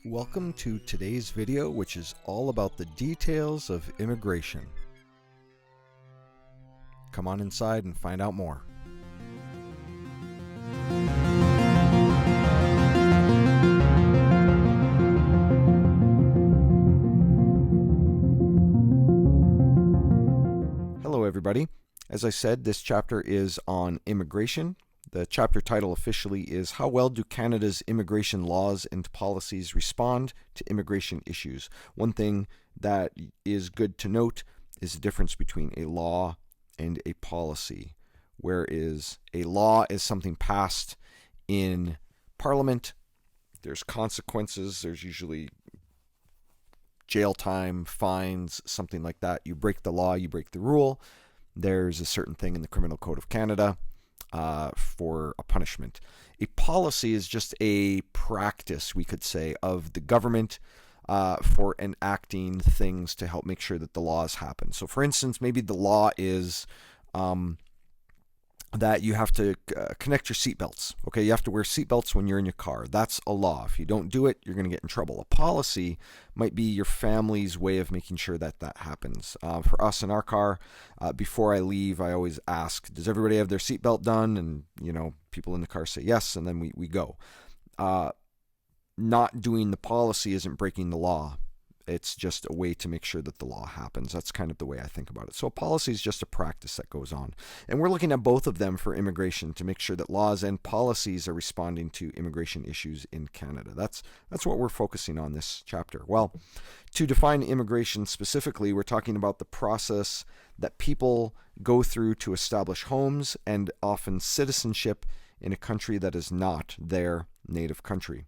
Welcome to today's video, which is all about the details of immigration. Come on inside and find out more. Hello everybody. As I said, this chapter is on immigration. The chapter title officially is How Well Do Canada's Immigration Laws and Policies Respond to Immigration Issues? One thing that is good to note is the difference between a law and a policy, whereas a law is something passed in Parliament. There's consequences. There's usually jail time, fines, something like that. You break the law, you break the rule. There's a certain thing in the Criminal Code of Canada for a punishment. A policy is just a practice, we could say, of the government for enacting things to help make sure that the laws happen. So for instance, maybe the law is that you have to connect your seatbelts. Okay, you have to wear seatbelts when you're in your car. That's a law. If you don't do it, you're going to get in trouble. A policy might be your family's way of making sure that that happens. For us in our car, before I leave, I always ask, does everybody have their seatbelt done? And, people in the car say yes, and then we go. Not doing the policy isn't breaking the law. It's just a way to make sure that the law happens. That's kind of the way I think about it. So a policy is just a practice that goes on. And we're looking at both of them for immigration to make sure that laws and policies are responding to immigration issues in Canada. That's what we're focusing on this chapter. Well, to define immigration specifically, we're talking about the process that people go through to establish homes and often citizenship in a country that is not their native country.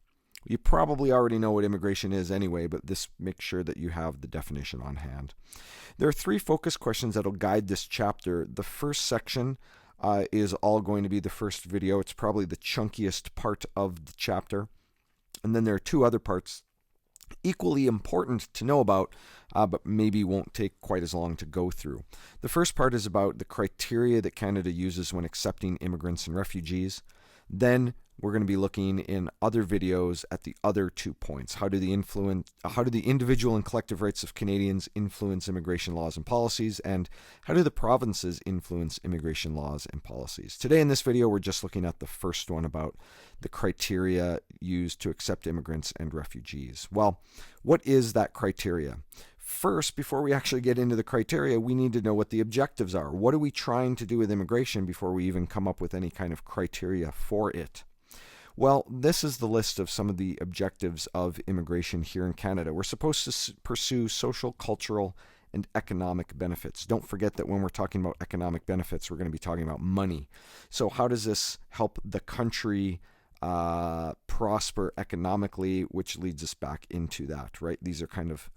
You probably already know what immigration is anyway, but this makes sure that you have the definition on hand. There are three focus questions that will guide this chapter. The first section is all going to be the first video. It's probably the chunkiest part of the chapter. And then there are two other parts equally important to know about, but maybe won't take quite as long to go through. The first part is about the criteria that Canada uses when accepting immigrants and refugees. Then we're going to be looking in other videos at the other 2 points. How do the individual and collective rights of Canadians influence immigration laws and policies? And how do the provinces influence immigration laws and policies? Today in this video, we're just looking at the first one about the criteria used to accept immigrants and refugees. Well, what is that criteria? First, before we actually get into the criteria, we need to know what the objectives are. What are we trying to do with immigration before we even come up with any kind of criteria for it? Well, this is the list of some of the objectives of immigration here in Canada. We're supposed to pursue social, cultural, and economic benefits. Don't forget that when we're talking about economic benefits, we're going to be talking about money. So how does this help the country prosper economically, which leads us back into that, right? These are kind of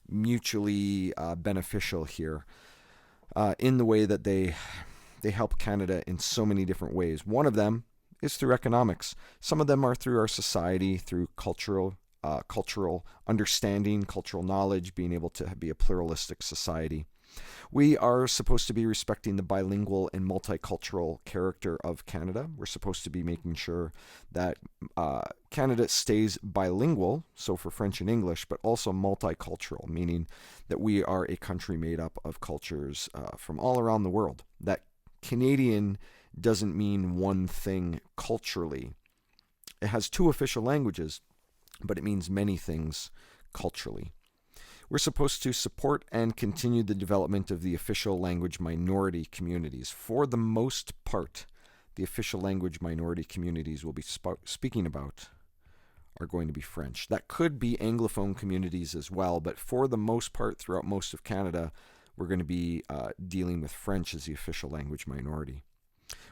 mutually beneficial here in the way that they help Canada in so many different ways. One of them is through economics. Some of them are through our society, through cultural understanding, cultural knowledge, being able to be a pluralistic society. We are supposed to be respecting the bilingual and multicultural character of Canada. We're supposed to be making sure that Canada stays bilingual, so for French and English, but also multicultural, meaning that we are a country made up of cultures from all around the world. That Canadian doesn't mean one thing culturally. It has two official languages, but it means many things culturally. We're supposed to support and continue the development of the official language minority communities. For the most part, the official language minority communities we'll be speaking about are going to be French. That could be Anglophone communities as well, but for the most part, throughout most of Canada, we're going to be dealing with French as the official language minority.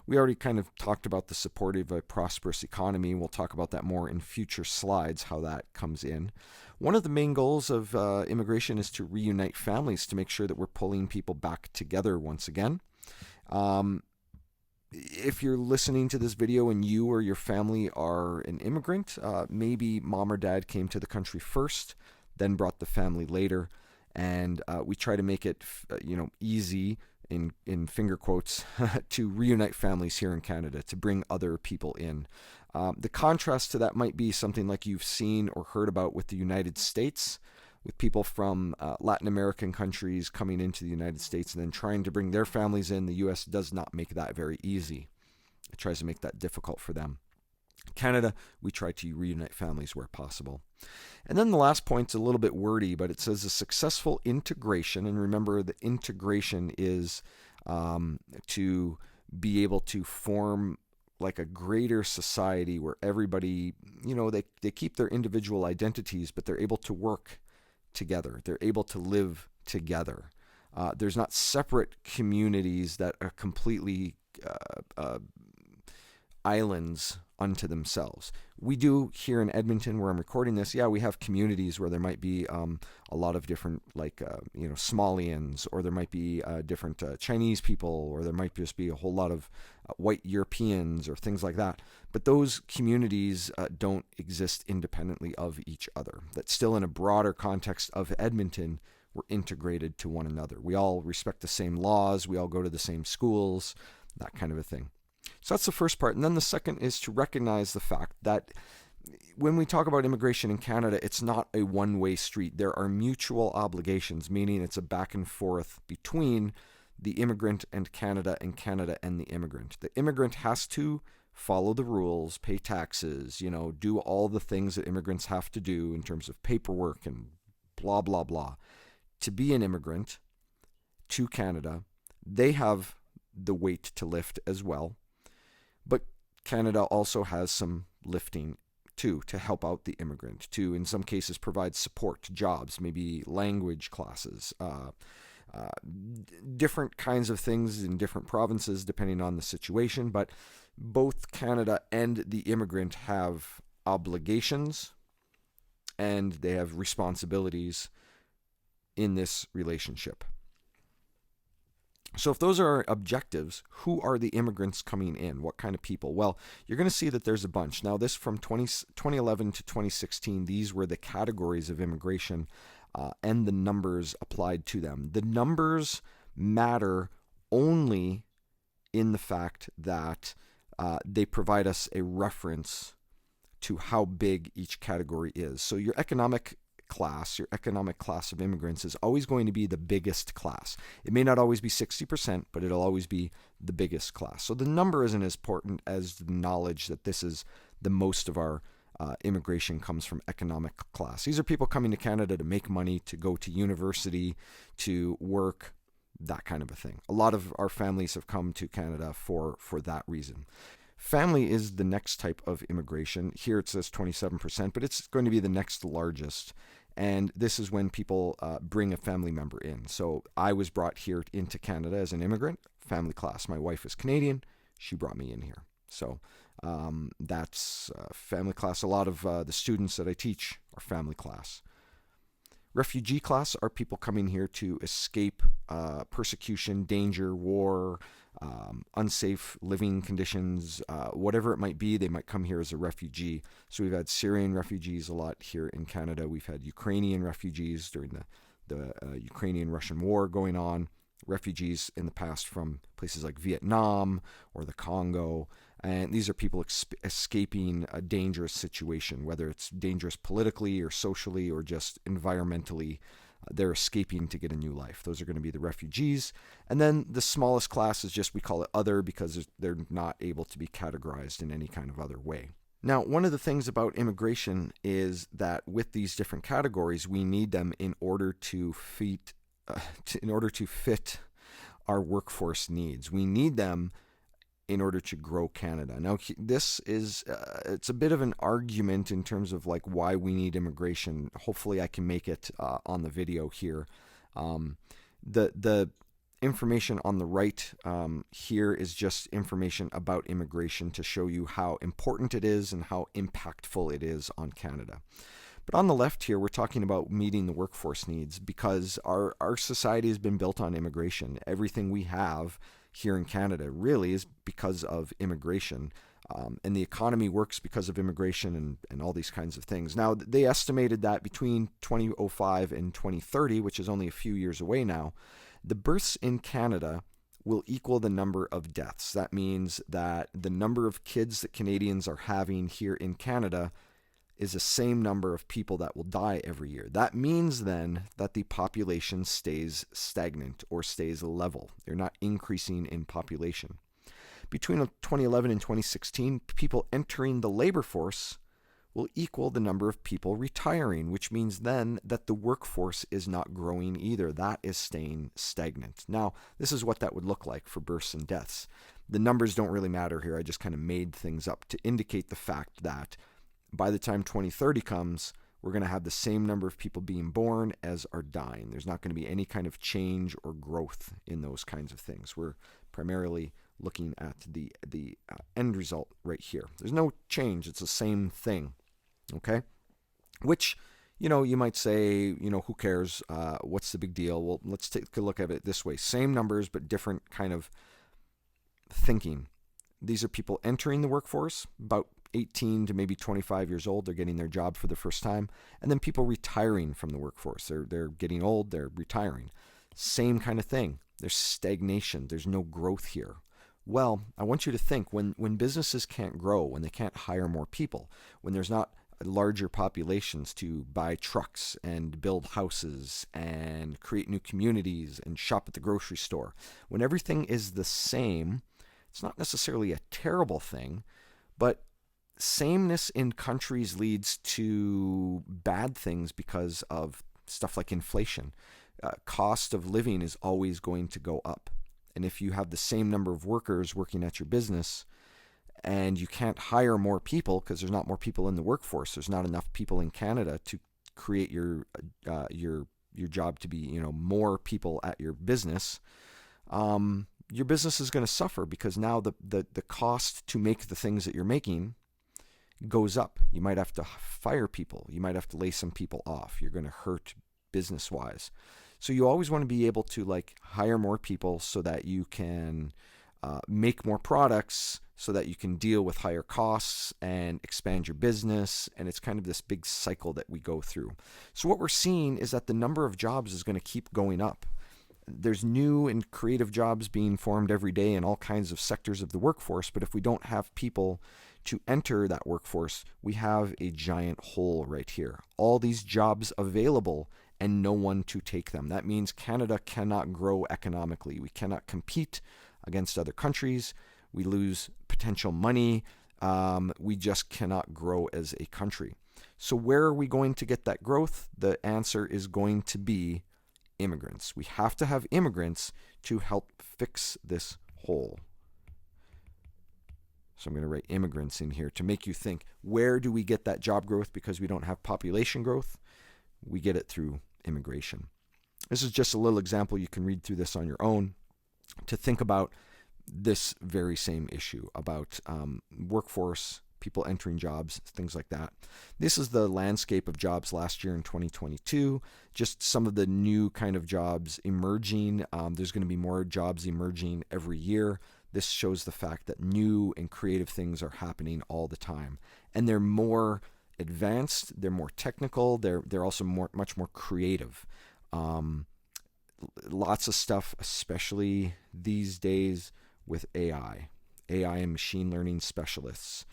We already kind of talked about the support of a prosperous economy. We'll talk about that more in future slides, how that comes in. One of the main goals of immigration is to reunite families, to make sure that we're pulling people back together once again. If you're listening to this video and you or your family are an immigrant, maybe mom or dad came to the country first, then brought the family later, and we try to make it easy in finger quotes to reunite families here in Canada, to bring other people in. The contrast to that might be something like you've seen or heard about with the United States, with people from Latin American countries coming into the United States and then trying to bring their families in. The U.S. does not make that very easy. It tries to make that difficult for them. Canada, we try to reunite families where possible. And then the last point's a little bit wordy, but it says a successful integration, and remember the integration is to be able to form like a greater society where everybody, they keep their individual identities, but they're able to work together. They're able to live together. There's not separate communities that are completely islands unto themselves. We do here in Edmonton, where I'm recording this, we have communities where there might be a lot of different, Somalians, or there might be different Chinese people, or there might just be a whole lot of white Europeans or things like that. But those communities don't exist independently of each other. That's still in a broader context of Edmonton. We're integrated to one another. We all respect the same laws. We all go to the same schools, that kind of a thing. So that's the first part. And then the second is to recognize the fact that when we talk about immigration in Canada, it's not a one-way street. There are mutual obligations, meaning it's a back and forth between the immigrant and Canada and the immigrant. The immigrant has to follow the rules, pay taxes, do all the things that immigrants have to do in terms of paperwork and blah, blah, blah. To be an immigrant to Canada, they have the weight to lift as well. But Canada also has some lifting too, to help out the immigrant, to in some cases provide support, jobs, maybe language classes, different kinds of things in different provinces depending on the situation. But both Canada and the immigrant have obligations and they have responsibilities in this relationship. So if those are our objectives, who are the immigrants coming in? What kind of people? Well, you're going to see that there's a bunch. Now, this from 2011 to 2016, these were the categories of immigration and the numbers applied to them. The numbers matter only in the fact that they provide us a reference to how big each category is. So your economic class of immigrants is always going to be the biggest class. It may not always be 60%, but it'll always be the biggest class. So the number isn't as important as the knowledge that this is the most of our immigration comes from economic class. These are people coming to Canada to make money, to go to university, to work, that kind of a thing. A lot of our families have come to Canada for that reason. Family is the next type of immigration. Here it says 27%, but it's going to be the next largest. And this is when people bring a family member in. So I was brought here into Canada as an immigrant, family class. My wife is Canadian. She brought me in here. So that's family class. A lot of the students that I teach are family class. Refugee class are people coming here to escape persecution, danger, war, unsafe living conditions, whatever it might be. They might come here as a refugee. So we've had Syrian refugees a lot here in Canada. We've had Ukrainian refugees during the Ukrainian-Russian war going on. Refugees in the past from places like Vietnam or the Congo. And these are people escaping a dangerous situation, whether it's dangerous politically or socially or just environmentally. They're escaping to get a new life. Those are going to be the refugees. And then the smallest class is just, we call it other, because they're not able to be categorized in any kind of other way. Now, one of the things about immigration is that with these different categories, we need them in order to fit our workforce needs. We need them in order to grow Canada. Now, this is it's a bit of an argument in terms of like why we need immigration. Hopefully I can make it on the video here. The information on the right here is just information about immigration to show you how important it is and how impactful it is on Canada. But on the left here, we're talking about meeting the workforce needs because our society has been built on immigration. Everything we have here in Canada really is because of immigration. And the economy works because of immigration and all these kinds of things. Now, they estimated that between 2005 and 2030, which is only a few years away now, the births in Canada will equal the number of deaths. That means that the number of kids that Canadians are having here in Canada is the same number of people that will die every year. That means then that the population stays stagnant or stays level. They're not increasing in population. Between 2011 and 2016, people entering the labor force will equal the number of people retiring, which means then that the workforce is not growing either. That is staying stagnant. Now, this is what that would look like for births and deaths. The numbers don't really matter here. I just kind of made things up to indicate the fact that by the time 2030 comes, we're going to have the same number of people being born as are dying. There's not going to be any kind of change or growth in those kinds of things. We're primarily looking at the end result right here. There's no change. It's the same thing. Okay? Which, you might say, who cares? What's the big deal? Well, let's take a look at it this way. Same numbers, but different kind of thinking. These are people entering the workforce, about 18 to maybe 25 years old. They're getting their job for the first time. And then people retiring from the workforce. They're getting old. They're retiring. Same kind of thing. There's stagnation. There's no growth here. Well, I want you to think when businesses can't grow, when they can't hire more people, when there's not larger populations to buy trucks and build houses and create new communities and shop at the grocery store, when everything is the same, it's not necessarily a terrible thing, but sameness in countries leads to bad things because of stuff like inflation. Cost of living is always going to go up. And if you have the same number of workers working at your business and you can't hire more people because there's not more people in the workforce, there's not enough people in Canada to create your job to be, more people at your business, your business is going to suffer because now the cost to make the things that you're making goes up. You might have to fire people. You might have to lay some people off. You're going to hurt business-wise. So you always want to be able to hire more people so that you can make more products so that you can deal with higher costs and expand your business. And it's kind of this big cycle that we go through. So what we're seeing is that the number of jobs is going to keep going up. There's new and creative jobs being formed every day in all kinds of sectors of the workforce. But if we don't have people to enter that workforce, we have a giant hole right here. All these jobs available and no one to take them. That means Canada cannot grow economically. We cannot compete against other countries. We lose potential money. We just cannot grow as a country. So where are we going to get that growth? The answer is going to be immigrants. We have to have immigrants to help fix this hole. So I'm going to write immigrants in here to make you think, where do we get that job growth because we don't have population growth? We get it through immigration. This is just a little example. You can read through this on your own to think about this very same issue about workforce, people entering jobs, things like that. This is the landscape of jobs last year in 2022, just some of the new kind of jobs emerging. There's going to be more jobs emerging every year. This shows the fact that new and creative things are happening all the time. And they're more advanced, they're more technical, they're also much more creative. Lots of stuff, especially these days with AI and machine learning specialists,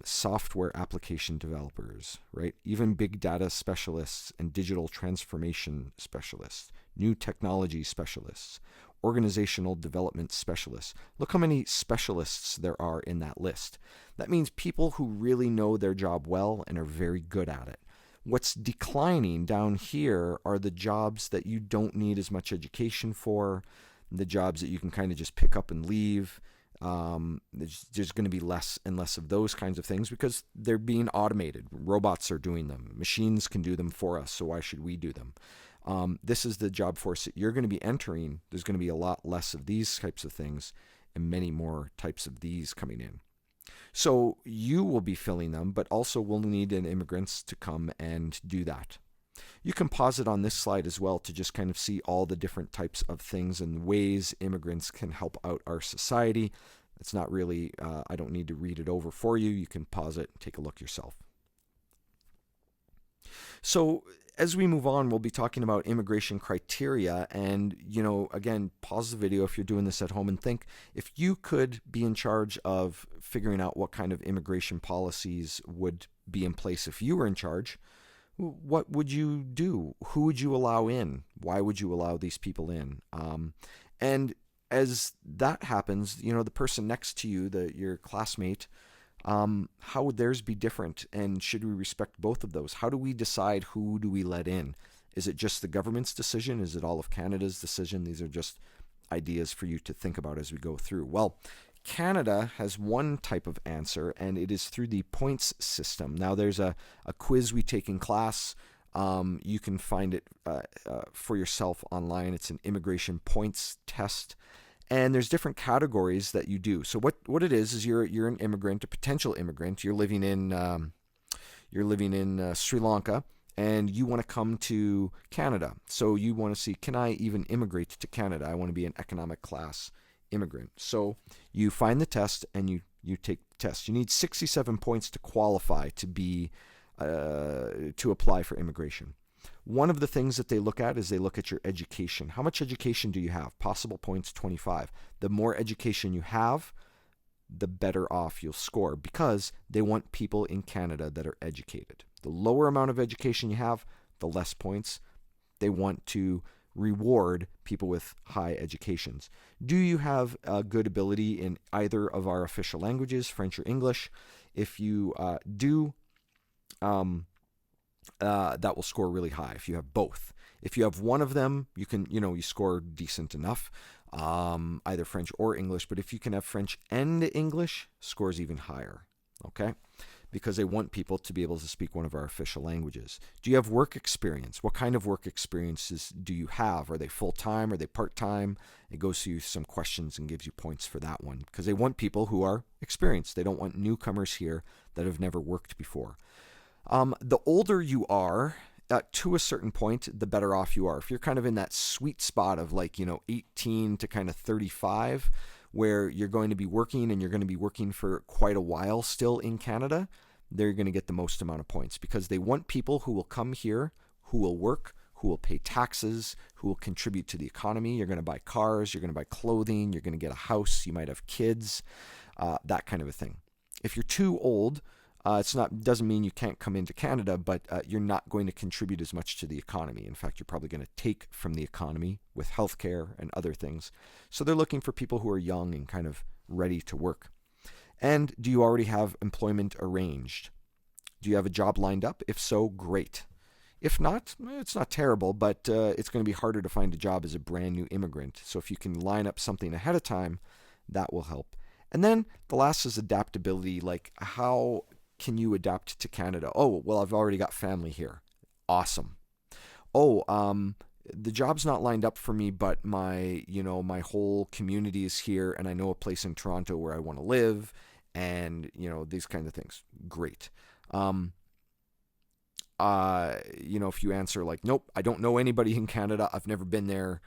software application developers, right? Even big data specialists and digital transformation specialists, new technology specialists, organizational development specialists. Look how many specialists there are in that list. That means people who really know their job well and are very good at it. What's declining down here are the jobs that you don't need as much education for, the jobs that you can kind of just pick up and leave. There's going to be less and less of those kinds of things because they're being automated. Robots are doing them. Machines can do them for us, so why should we do them? This is the job force that you're going to be entering. There's going to be a lot less of these types of things and many more types of these coming in. So you will be filling them, but also we'll need immigrants to come and do that. You can pause it on this slide as well to just kind of see all the different types of things and ways immigrants can help out our society. It's not really, I don't need to read it over for you. You can pause it and take a look yourself. So as we move on, we'll be talking about immigration criteria. And, again, pause the video if you're doing this at home and think, if you could be in charge of figuring out what kind of immigration policies would be in place if you were in charge, what would you do? Who would you allow in? Why would you allow these people in? And as that happens, the person next to you, your classmate, how would theirs be different? And should we respect both of those? How do we decide who do we let in? Is it just the government's decision? Is it all of Canada's decision? These are just ideas for you to think about as we go through. Well, Canada has one type of answer, and it is through the points system. Now, there's a quiz we take in class. You can find it for yourself online. It's an immigration points test. And there's different categories that you do. So what it is you're an immigrant, a potential immigrant. You're living in Sri Lanka, and you want to come to Canada. So you want to see, can I even immigrate to Canada? I want to be an economic class immigrant. So you find the test and you take the test. You need 67 points to qualify to be to apply for immigration. One of the things that they look at is they look at your education. How much education do you have? Possible points 25. The more education you have, the better off you'll score, because they want people in Canada that are educated. The lower amount of education you have, the less points. They want to reward people with high educations. Do you have a good ability in either of our official languages, French or English? If you do, that will score really high. If you have both. If you have one of them, you can, you score decent enough, either French or English. But if you can have French and English, scores even higher, okay? Because they want people to be able to speak one of our official languages. Do you have work experience? What kind of work experiences do you have? Are they full-time? Are they part-time? It goes through some questions and gives you points for that one, because they want people who are experienced. They don't want newcomers here that have never worked before. The older you are, to a certain point, the better off you are. If you're kind of in that sweet spot of 18 to kind of 35, where you're going to be working and you're going to be working for quite a while still in Canada, they're going to get the most amount of points, because they want people who will come here, who will work, who will pay taxes, who will contribute to the economy. You're going to buy cars, you're going to buy clothing, you're going to get a house, you might have kids, that kind of a thing. If you're too old, doesn't mean you can't come into Canada, but you're not going to contribute as much to the economy. In fact, you're probably going to take from the economy with healthcare and other things. So they're looking for people who are young and kind of ready to work. And do you already have employment arranged? Do you have a job lined up? If so, great. If not, it's not terrible, but it's going to be harder to find a job as a brand new immigrant. So if you can line up something ahead of time, that will help. And then the last is adaptability. How can you adapt to Canada? Oh, well, I've already got family here. Awesome. Oh, the job's not lined up for me, but my whole community is here, and I know a place in Toronto where I want to live, and these kinds of things. Great. If you answer nope, I don't know anybody in Canada, I've never been there,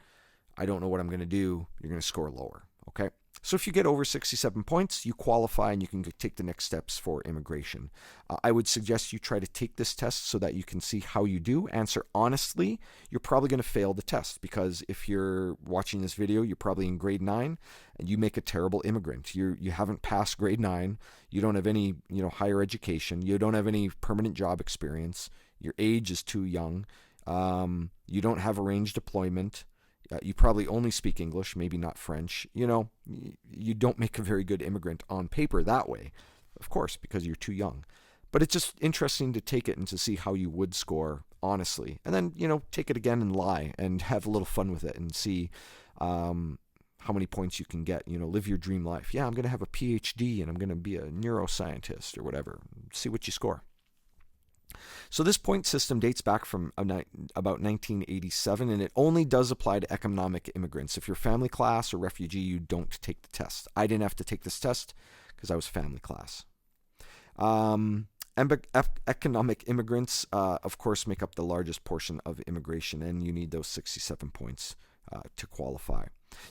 I don't know what I'm going to do, you're going to score lower. Okay. So if you get over 67 points, you qualify and you can take the next steps for immigration. I would suggest you try to take this test so that you can see how you do. Answer honestly. You're probably going to fail the test, because if you're watching this video, you're probably in grade 9 and you make a terrible immigrant. You haven't passed grade 9. You don't have any higher education. You don't have any permanent job experience. Your age is too young. You don't have arranged deployment. You probably only speak English, maybe not French. You don't make a very good immigrant on paper that way, of course, because you're too young. But it's just interesting to take it and to see how you would score honestly. And then, take it again and lie and have a little fun with it and see how many points you can get. Live your dream life. Yeah, I'm going to have a PhD and I'm going to be a neuroscientist or whatever. See what you score. So this point system dates back from about 1987, and it only does apply to economic immigrants. If you're family class or refugee, you don't take the test. I didn't have to take this test because I was family class. Economic immigrants, of course, make up the largest portion of immigration, and you need those 67 points to qualify.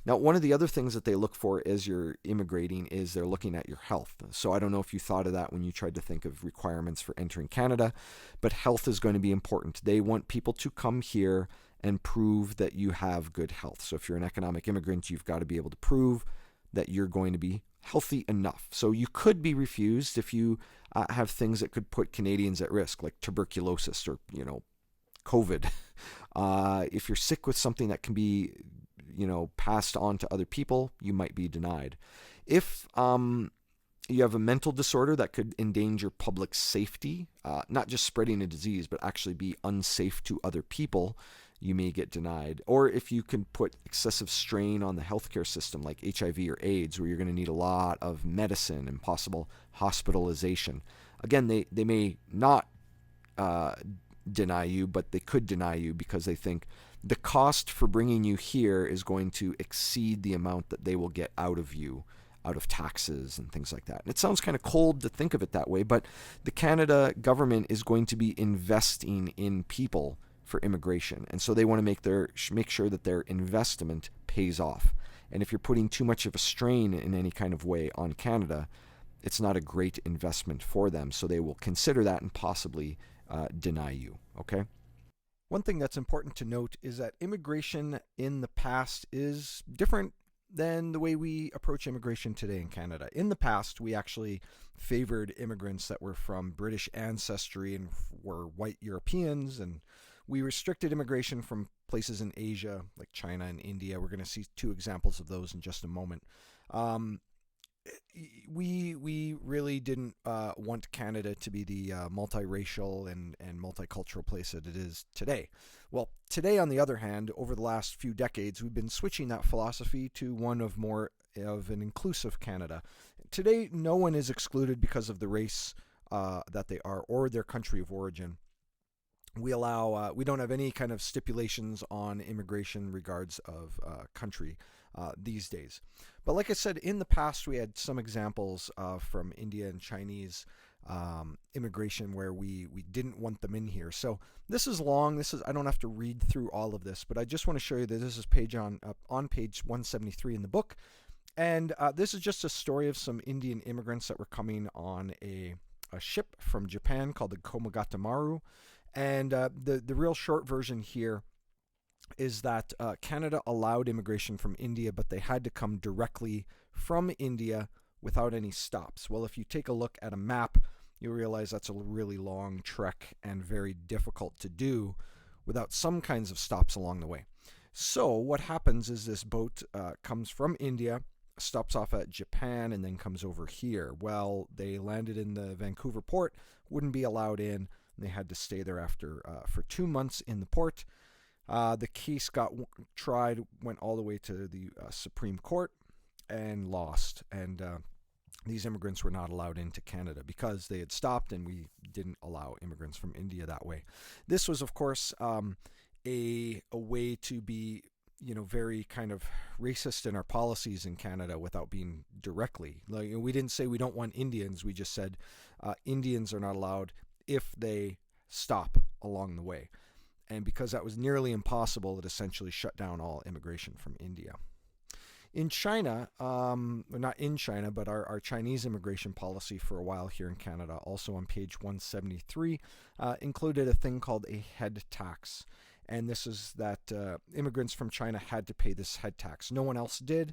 Now, one of the other things that they look for as you're immigrating is they're looking at your health. So I don't know if you thought of that when you tried to think of requirements for entering Canada, but health is going to be important. They want people to come here and prove that you have good health. So if you're an economic immigrant, you've got to be able to prove that you're going to be healthy enough. So you could be refused if you have things that could put Canadians at risk, like tuberculosis or, COVID. If you're sick with something that can be, passed on to other people, you might be denied. If you have a mental disorder that could endanger public safety, not just spreading a disease, but actually be unsafe to other people, you may get denied. Or if you can put excessive strain on the healthcare system, like HIV or AIDS, where you're going to need a lot of medicine and possible hospitalization. Again, they may not deny you, but they could deny you because they think the cost for bringing you here is going to exceed the amount that they will get out of you, out of taxes and things like that. And it sounds kind of cold to think of it that way, but the Canada government is going to be investing in people for immigration, and so they want to make sure that their investment pays off. And if you're putting too much of a strain in any kind of way on Canada, it's not a great investment for them. So they will consider that and possibly deny you. Okay. One thing that's important to note is that immigration in the past is different than the way we approach immigration today in Canada. In the past, we actually favored immigrants that were from British ancestry and were white Europeans, and we restricted immigration from places in Asia like China and India. We're going to see two examples of those in just a moment. We really didn't want Canada to be the multiracial and multicultural place that it is today. Well, today, on the other hand, over the last few decades, we've been switching that philosophy to one of more of an inclusive Canada. Today, no one is excluded because of the race that they are or their country of origin. We don't have any kind of stipulations on immigration regards of country these days. But like I said, in the past, we had some examples from India and Chinese immigration where we didn't want them in here. So this is long. I don't have to read through all of this, but I just want to show you that this is on page 173 in the book. And this is just a story of some Indian immigrants that were coming on a ship from Japan called the Komagatamaru. And the real short version here is that Canada allowed immigration from India, but they had to come directly from India without any stops. Well, if you take a look at a map, you'll realize that's a really long trek and very difficult to do without some kinds of stops along the way. So what happens is this boat comes from India, stops off at Japan, and then comes over here. Well, they landed in the Vancouver port, wouldn't be allowed in. They had to stay there for 2 months in the port. The case got tried, went all the way to the Supreme Court, and lost. And these immigrants were not allowed into Canada because they had stopped, and we didn't allow immigrants from India that way. This was, of course, a way to be, very kind of racist in our policies in Canada without being directly. Like, we didn't say we don't want Indians. We just said Indians are not allowed if they stop along the way. And because that was nearly impossible, it essentially shut down all immigration from India. In China, not in China, but our Chinese immigration policy for a while here in Canada, also on page 173, included a thing called a head tax. And this is that immigrants from China had to pay this head tax. No one else did.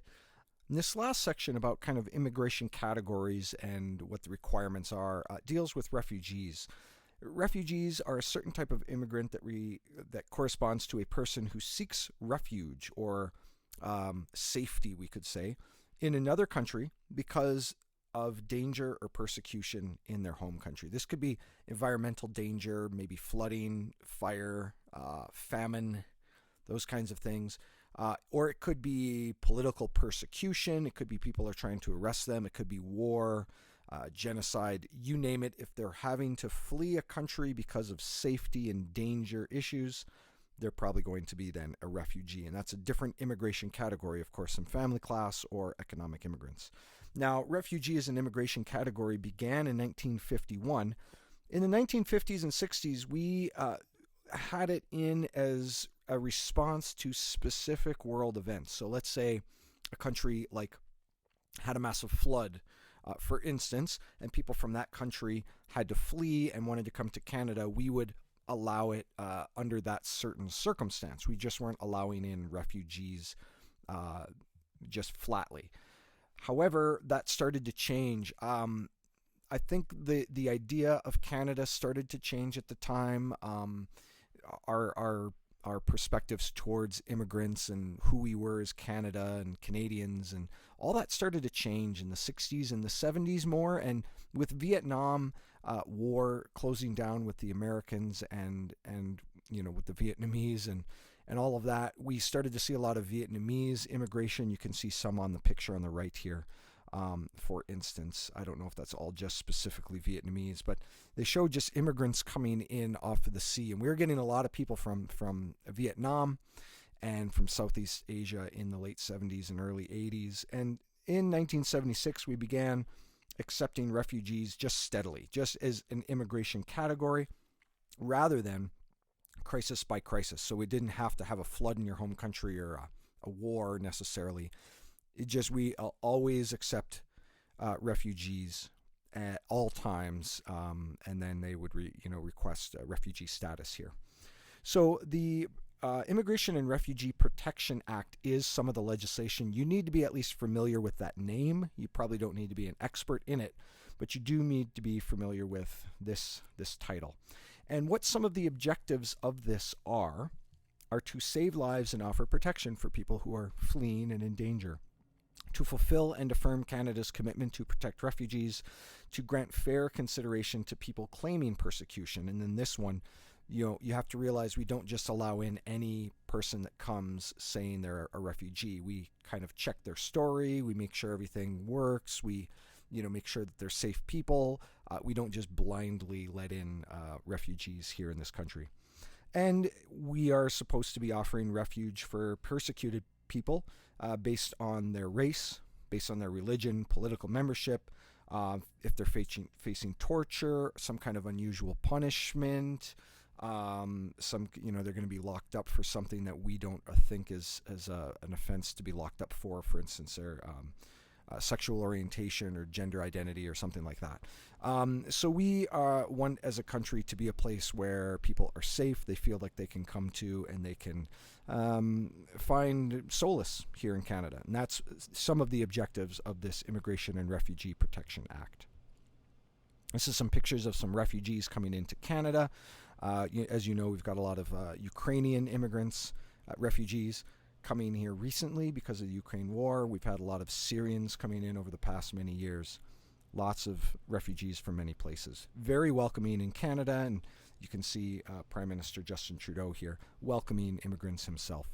And this last section about kind of immigration categories and what the requirements are deals with refugees. Refugees are a certain type of immigrant that corresponds to a person who seeks refuge or safety, we could say, in another country because of danger or persecution in their home country. This could be environmental danger, maybe flooding, fire, famine, those kinds of things. Or it could be political persecution. It could be people are trying to arrest them. It could be war, genocide, you name it. If they're having to flee a country because of safety and danger issues, they're probably going to be then a refugee. And that's a different immigration category, of course, than family class or economic immigrants. Now, refugee as an immigration category began in 1951. In the 1950s and 60s, we had it in as a response to specific world events. So let's say a country like had a massive flood, for instance, and people from that country had to flee and wanted to come to Canada, we would allow it under that certain circumstance. We just weren't allowing in refugees just flatly. However, that started to change. I think the idea of Canada started to change at the time. Our perspectives towards immigrants and who we were as Canada and Canadians and all that started to change in the 60s and the 70s more. And with Vietnam War closing down with the Americans and with the Vietnamese and all of that, we started to see a lot of Vietnamese immigration. You can see some on the picture on the right here. For instance, I don't know if that's all just specifically Vietnamese, but they show just immigrants coming in off of the sea. And we were getting a lot of people from Vietnam and from Southeast Asia in the late 70s and early 80s. And in 1976, we began accepting refugees just steadily, just as an immigration category, rather than crisis by crisis. So we didn't have to have a flood in your home country or a war necessarily. We always accept refugees at all times, and then they would request refugee status here. So the Immigration and Refugee Protection Act is some of the legislation. You need to be at least familiar with that name. You probably don't need to be an expert in it, but you do need to be familiar with this title. And what some of the objectives of this are to save lives and offer protection for people who are fleeing and in danger, to fulfill and affirm Canada's commitment to protect refugees, to grant fair consideration to people claiming persecution. And then this one, you have to realize we don't just allow in any person that comes saying they're a refugee. We kind of check their story. We make sure everything works. We make sure that they're safe people. We don't just blindly let in refugees here in this country. And we are supposed to be offering refuge for persecuted people based on their race, based on their religion, political membership, if they're facing torture, some kind of unusual punishment, they're going to be locked up for something that we don't think is an offense to be locked up for instance, their sexual orientation or gender identity or something like that. So we want as a country to be a place where people are safe, they feel like they can come to, and they can find solace here in Canada. And that's some of the objectives of this Immigration and Refugee Protection Act. This is some pictures of some refugees coming into Canada. As you know, we've got a lot of Ukrainian immigrants, refugees, coming here recently because of the Ukraine war. We've had a lot of Syrians coming in over the past many years. Lots of refugees from many places. Very welcoming in Canada, and you can see Prime Minister Justin Trudeau here welcoming immigrants himself.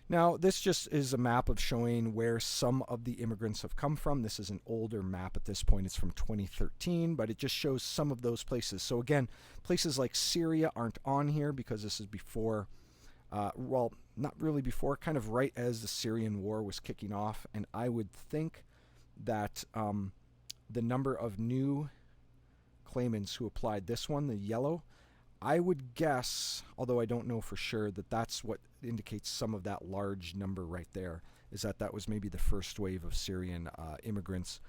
Now, this just is a map of showing where some of the immigrants have come from. This is an older map at this point. It's from 2013, but it just shows some of those places. So again, places like Syria aren't on here because this is before not really before, kind of right as the Syrian war was kicking off. And I would think that the number of new claimants who applied this one, the yellow, I would guess, although I don't know for sure, that that's what indicates some of that large number right there, is that was maybe the first wave of Syrian immigrants,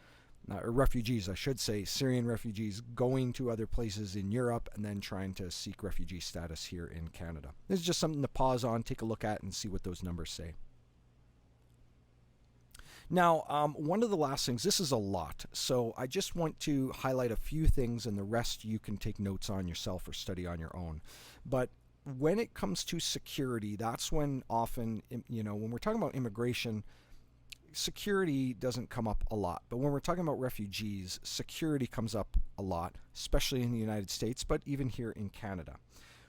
or refugees, I should say, Syrian refugees going to other places in Europe and then trying to seek refugee status here in Canada. This is just something to pause on, take a look at, and see what those numbers say. Now, one of the last things, this is a lot, so I just want to highlight a few things, and the rest you can take notes on yourself or study on your own. But when it comes to security, that's when often, when we're talking about immigration, security doesn't come up a lot. But when we're talking about refugees, security comes up a lot, especially in the United States, but even here in Canada.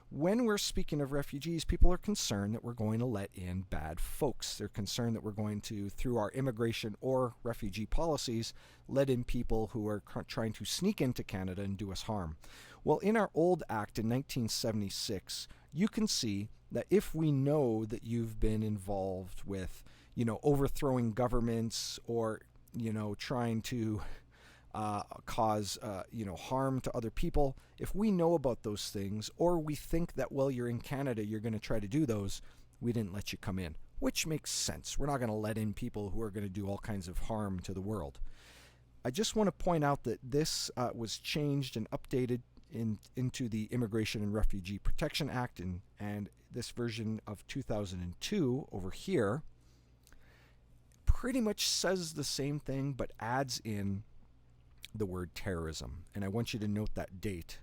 When we're speaking of refugees, people are concerned that we're going to let in bad folks. They're concerned that we're going to, through our immigration or refugee policies, let in people who are trying to sneak into Canada and do us harm. Well, in our old act in 1976, you can see that if we know that you've been involved with, overthrowing governments or, trying to cause harm to other people, if we know about those things, or we think that while you're in Canada you're going to try to do those, we didn't let you come in, which makes sense. We're not going to let in people who are going to do all kinds of harm to the world. I just want to point out that this was changed and updated into the Immigration and Refugee Protection Act, and this version of 2002 over here pretty much says the same thing but adds in the word terrorism. And I want you to note that date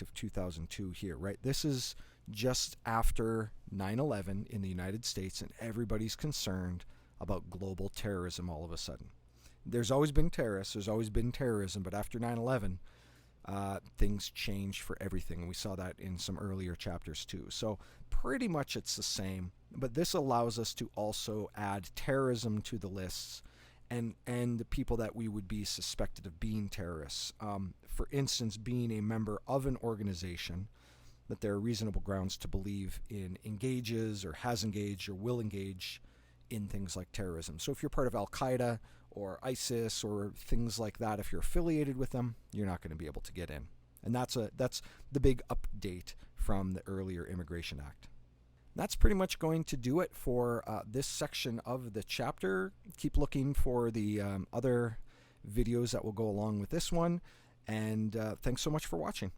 of 2002 here, right? This is just after 9/11 in the United States, and everybody's concerned about global terrorism all of a sudden. There's always been terrorists, there's always been terrorism, but after 9/11, things changed for everything. We saw that in some earlier chapters too. So pretty much it's the same, but this allows us to also add terrorism to the lists, and the people that we would be suspected of being terrorists. For instance, being a member of an organization that there are reasonable grounds to believe engages or has engaged or will engage in things like terrorism. So if you're part of Al-Qaeda or ISIS or things like that, if you're affiliated with them, you're not going to be able to get in. And that's the big update from the earlier Immigration Act. That's pretty much going to do it for this section of the chapter. Keep looking for the other videos that will go along with this one. And thanks so much for watching.